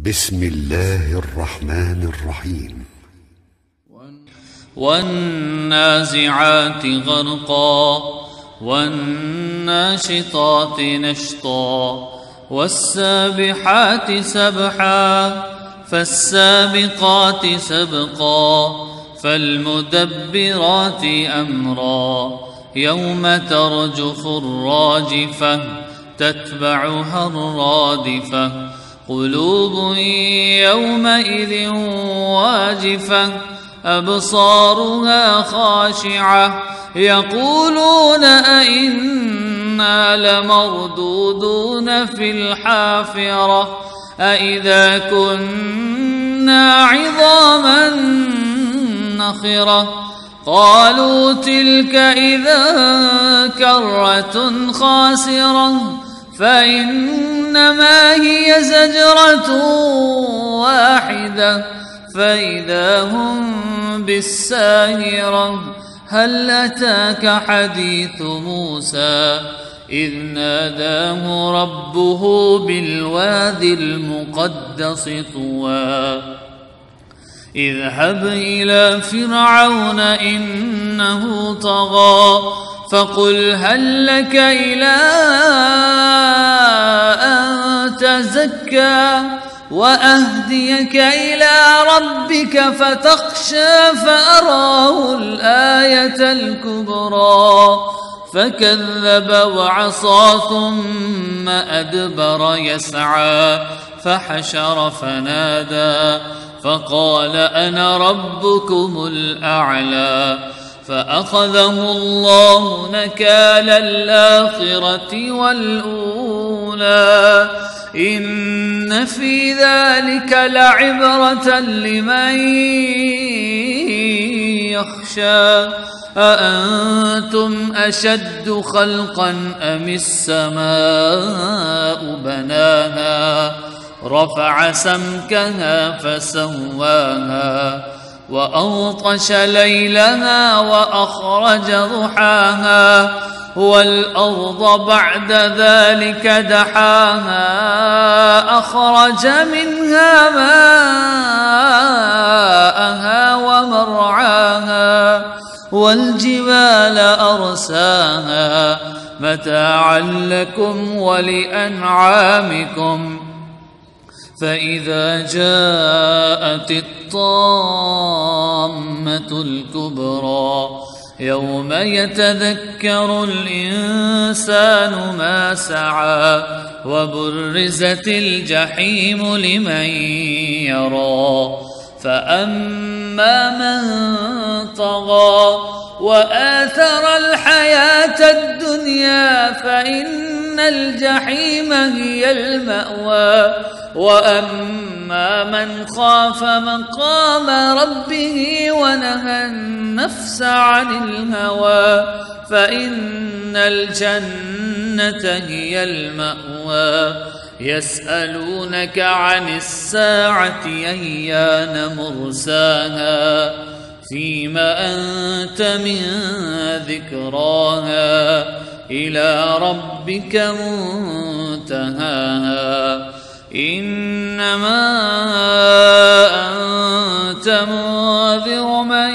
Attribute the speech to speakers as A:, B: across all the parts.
A: بسم الله الرحمن الرحيم.
B: والنازعات غرقا والناشطات نشطا والسابحات سبحا فالسابقات سبقا فالمدبرات أمرا يوم ترجف الراجفة تتبعها الرادفة قلوب يومئذ واجفة أبصارها خاشعة يقولون أئنا لمردودون في الحافرة أئذا كنا عظاما نخرة قالوا تلك إذا كرة خاسرة فإنما هي زجرة واحدة فإذا هم بالساهرة هل أتاك حديث موسى إذ ناداه ربه بالوادي المقدس طوى اذهب إلى فرعون إنه طغى فقل هل لك إلى أن تزكى وأهديك إلى ربك فتخشى فأراه الآية الكبرى فكذب وعصى ثم أدبر يسعى فحشر فنادى فقال أنا ربكم الأعلى فأخذه الله نكال الآخرة والأولى إن في ذلك لعبرة لمن يخشى أأنتم أشد خلقا أم السماء بناها رفع سمكها فسواها وأغطش ليلها وأخرج ضحاها والأرض بعد ذلك دحاها أخرج منها ماءها ومرعاها والجبال أرساها متاعا لكم ولأنعامكم فإذا جاءت الطامة الكبرى يوم يتذكر الإنسان ما سعى وبرزت الجحيم لمن يرى فأما من طغى وآثر الحياة الدنيا فإن الجحيم هي المأوى وأما من خاف مقام ربه ونهى النفس عن الهوى فإن الجنة هي المأوى يسألونك عن الساعة أيان مرساها فيما أنت من ذكراها إلى ربك منتهاها إنما أنت منذر من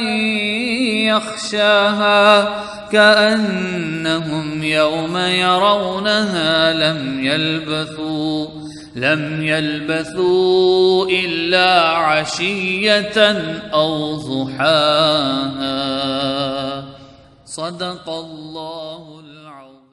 B: يخشاها كأنهم يوم يرونها لم يلبثوا إلا عشية أو ضحاها صدق الله العظيم.